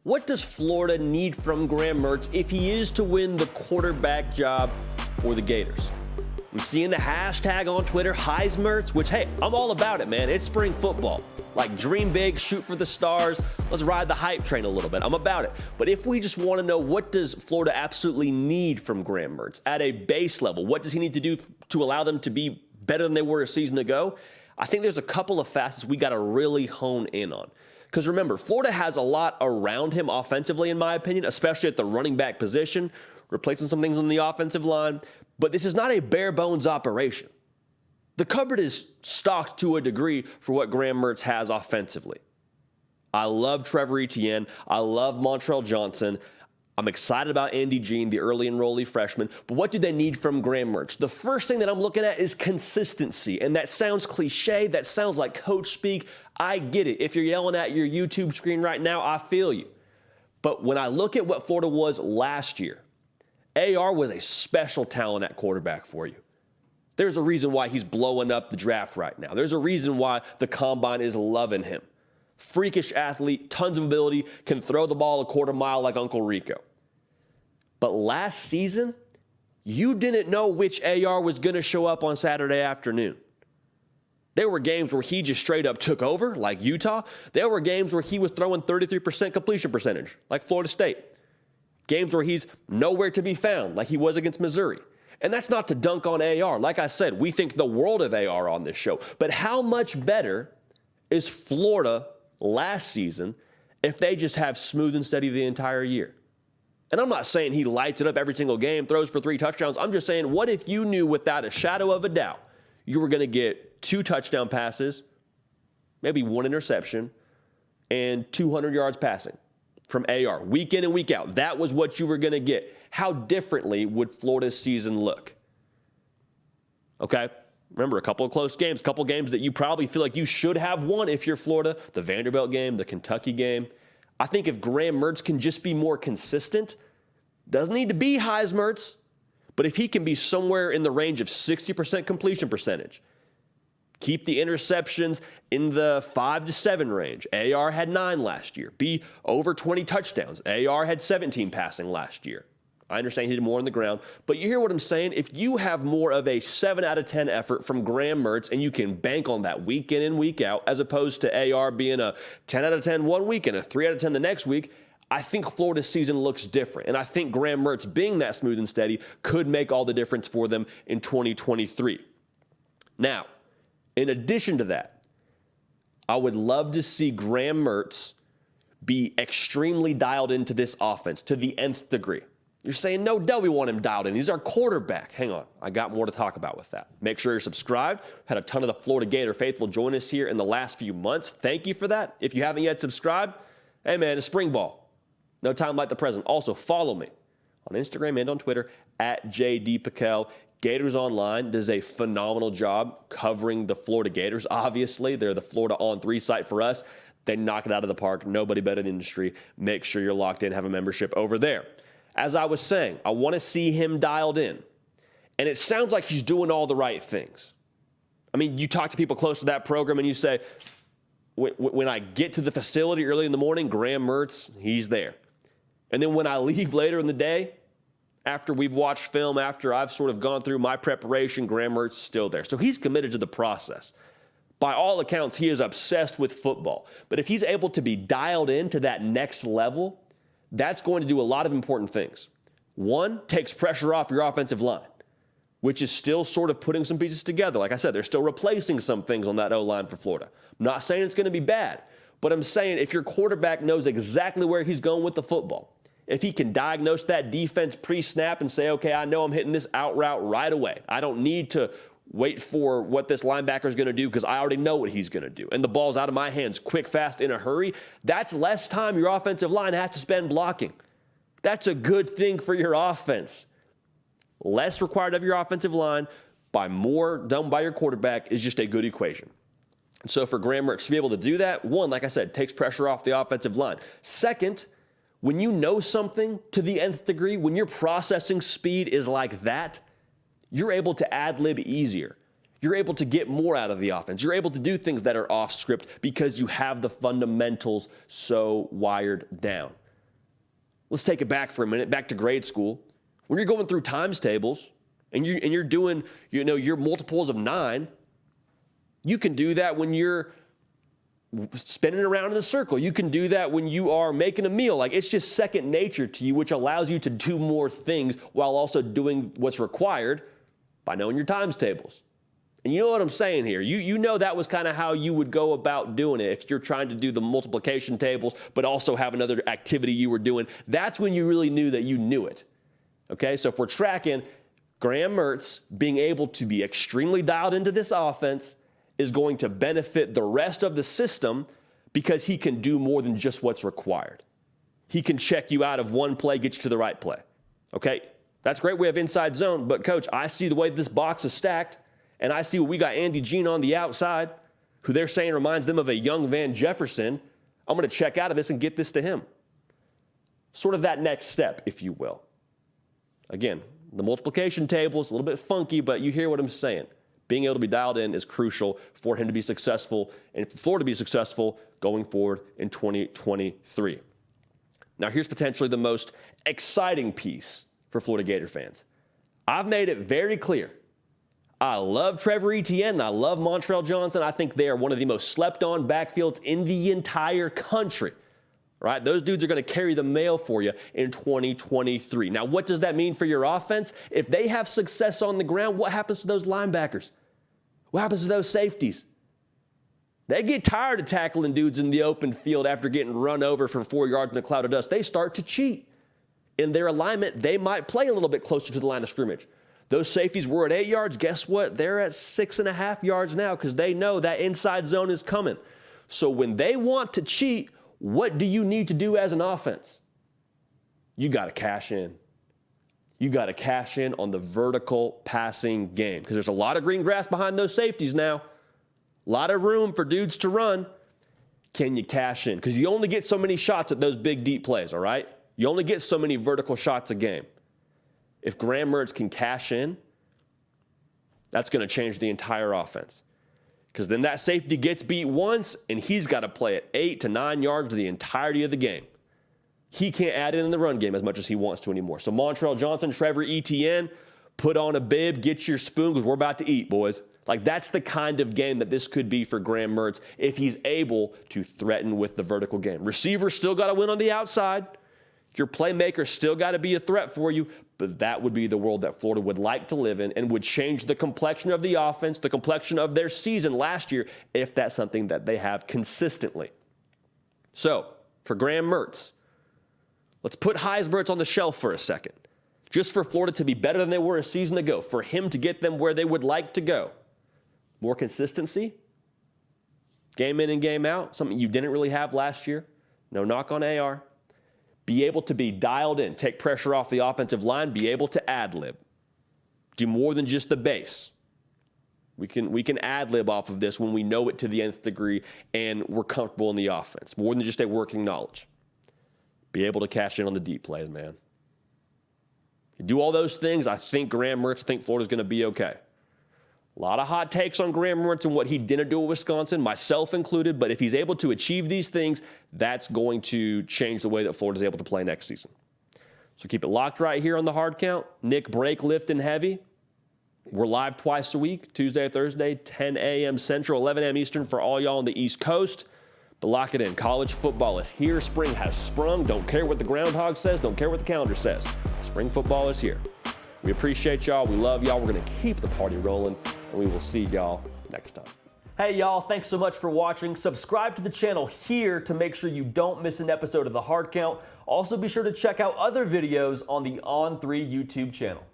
What does Florida need from Graham Mertz if he is to win the quarterback job for the Gators? I'm seeing the hashtag on Twitter, Mertz, which, hey, I'm all about it, man. It's spring football. Like, dream big, shoot for the stars. Let's ride the hype train a little bit. I'm about it. But if we just want to know, what does Florida absolutely need from Graham Mertz at a base level? What does he need to do to allow them to be better than they were a season ago? I think there's a couple of facets we got to really hone in on. Because remember, Florida has a lot around him offensively, in my opinion, especially at the running back position, replacing some things on the offensive line. But this is not a bare bones operation. The cupboard is stocked to a degree for what Graham Mertz has offensively. I love Trevor Etienne. I love Montrell Johnson. I'm excited about Andy Jean, the early enrollee freshman. But what do they need from Graham Mertz? The first thing that I'm looking at is consistency. And that sounds cliche. That sounds like coach speak. I get it. If you're yelling at your YouTube screen right now, I feel you. But when I look at what Florida was last year, AR was a special talent at quarterback for you. There's a reason why he's blowing up the draft right now. There's a reason why the combine is loving him. Freakish athlete, tons of ability, can throw the ball a quarter mile like Uncle Rico. But last season, you didn't know which AR was going to show up on Saturday afternoon. There were games where he just straight up took over, like Utah. There were games where he was throwing 33% completion percentage, like Florida State. Games where he's nowhere to be found, like he was against Missouri. And that's not to dunk on AR. Like I said, we think the world of AR on this show. But how much better is Florida last season if they just have smooth and steady the entire year? And I'm not saying he lights it up every single game, throws for 3 touchdowns. I'm just saying, what if you knew without a shadow of a doubt you were going to get 2 touchdown passes, maybe 1 interception, and 200 yards passing from AR week in and week out? That was what you were going to get. How differently would Florida's season look? Okay? Remember, a couple of close games, a couple games that you probably feel like you should have won if you're Florida. The Vanderbilt game, the Kentucky game. I think if Graham Mertz can just be more consistent, doesn't need to be Mertz, but if he can be somewhere in the range of 60% completion percentage, keep the interceptions in the 5 to 7 range. AR had 9 last year. Be over 20 touchdowns. AR had 17 passing last year. I understand he did more on the ground, but you hear what I'm saying? If you have more of a 7 out of 10 effort from Graham Mertz and you can bank on that week in and week out, as opposed to AR being a 10 out of 10 one week and a 3 out of 10 the next week, I think Florida's season looks different. And I think Graham Mertz being that smooth and steady could make all the difference for them in 2023. Now, in addition to that, I would love to see Graham Mertz be extremely dialed into this offense to the nth degree. You're saying, no, we want him dialed in. He's our quarterback. Hang on. I got more to talk about with that. Make sure you're subscribed. Had a ton of the Florida Gator faithful join us here in the last few months. Thank you for that. If you haven't yet subscribed, hey, man, it's spring ball. No time like the present. Also, follow me on Instagram and on Twitter at JDPiquel. Gators Online does a phenomenal job covering the Florida Gators. Obviously, they're the Florida On 3 site for us. They knock it out of the park. Nobody better in the industry. Make sure you're locked in, have a membership over there. As I was saying, I want to see him dialed in. And it sounds like he's doing all the right things. I mean, you talk to people close to that program and you say, when I get to the facility early in the morning, Graham Mertz, he's there. And then when I leave later in the day, after we've watched film, after I've sort of gone through my preparation, Graham Mertz is still there. So he's committed to the process. By all accounts, he is obsessed with football. But if he's able to be dialed into that next level, that's going to do a lot of important things. One, takes pressure off your offensive line, which is still sort of putting some pieces together. Like I said, they're still replacing some things on that O-line for Florida. I'm not saying it's going to be bad, but I'm saying if your quarterback knows exactly where he's going with the football, if he can diagnose that defense pre-snap and say, okay, I know I'm hitting this out route right away. I don't need to wait for what this linebacker is going to do because I already know what he's going to do. And the ball's out of my hands quick, fast, in a hurry. That's less time your offensive line has to spend blocking. That's a good thing for your offense. Less required of your offensive line by more done by your quarterback is just a good equation. And so for Graham Mertz to be able to do that, one, like I said, takes pressure off the offensive line. Second, when you know something to the nth degree, when your processing speed is like that, you're able to ad-lib easier. You're able to get more out of the offense. You're able to do things that are off script because you have the fundamentals so wired down. Let's take it back for a minute, back to grade school. When you're going through times tables and you're doing, your multiples of 9, you can do that when you're spinning around in a circle. You can do that when you are making a meal. Like, it's just second nature to you, which allows you to do more things while also doing what's required by knowing your times tables. And you know what I'm saying here. You know that was kind of how you would go about doing it if you're trying to do the multiplication tables, but also have another activity you were doing. That's when you really knew that you knew it. Okay, so if we're tracking, Graham Mertz being able to be extremely dialed into this offense is going to benefit the rest of the system because he can do more than just what's required. He can check you out of one play, get you to the right play. Okay, that's great. We have inside zone, but coach, I see the way this box is stacked, and I see we got Andy Jean on the outside, who they're saying reminds them of a young Van Jefferson. I'm going to check out of this and get this to him. Sort of that next step, if you will. Again, the multiplication table is a little bit funky, but you hear what I'm saying. Being able to be dialed in is crucial for him to be successful and for Florida to be successful going forward in 2023. Now, here's potentially the most exciting piece for Florida Gator fans. I've made it very clear. I love Trevor Etienne and I love Montrell Johnson. I think they are one of the most slept-on backfields in the entire country. Right? Those dudes are going to carry the mail for you in 2023. Now, what does that mean for your offense? If they have success on the ground, what happens to those linebackers? What happens to those safeties? They get tired of tackling dudes in the open field after getting run over for 4 yards in a cloud of dust. They start to cheat. In their alignment, they might play a little bit closer to the line of scrimmage. Those safeties were at 8 yards. Guess what? They're at 6.5 yards now because they know that inside zone is coming. So when they want to cheat, what do you need to do as an offense? You got to cash in. You got to cash in on the vertical passing game because there's a lot of green grass behind those safeties now. A lot of room for dudes to run. Can you cash in? Because you only get so many shots at those big, deep plays, all right? You only get so many vertical shots a game. If Graham Mertz can cash in, that's going to change the entire offense. Because then that safety gets beat once, and he's got to play at 8 to 9 yards the entirety of the game. He can't add in the run game as much as he wants to anymore. So Montrell Johnson, Trevor Etienne, put on a bib, get your spoon, because we're about to eat, boys. Like, that's the kind of game that this could be for Graham Mertz if he's able to threaten with the vertical game. Receivers still got to win on the outside. Your playmaker still got to be a threat for you, but that would be the world that Florida would like to live in and would change the complexion of the offense, the complexion of their season last year, if that's something that they have consistently. So, for Graham Mertz, let's put Heisberts on the shelf for a second. Just for Florida to be better than they were a season ago, for him to get them where they would like to go. More consistency, game in and game out, something you didn't really have last year. No knock on AR. Be able to be dialed in, take pressure off the offensive line, be able to ad-lib. Do more than just the base. We can ad-lib off of this when we know it to the nth degree and we're comfortable in the offense. More than just a working knowledge. Be able to cash in on the deep plays, man. You do all those things, I think Graham Mertz, I think Florida's going to be okay. A lot of hot takes on Graham Mertz and what he didn't do at Wisconsin, myself included, but if he's able to achieve these things, that's going to change the way that Florida's able to play next season. So keep it locked right here on the hard count. Nick Break lifting heavy. We're live twice a week, Tuesday or Thursday, 10 a.m. Central, 11 a.m. Eastern for all y'all on the East Coast. But lock it in. College football is here. Spring has sprung. Don't care what the groundhog says. Don't care what the calendar says. Spring football is here. We appreciate y'all. We love y'all. We're going to keep the party rolling, and we will see y'all next time. Hey, y'all. Thanks so much for watching. Subscribe to the channel here to make sure you don't miss an episode of The Hard Count. Also, be sure to check out other videos on the On3 YouTube channel.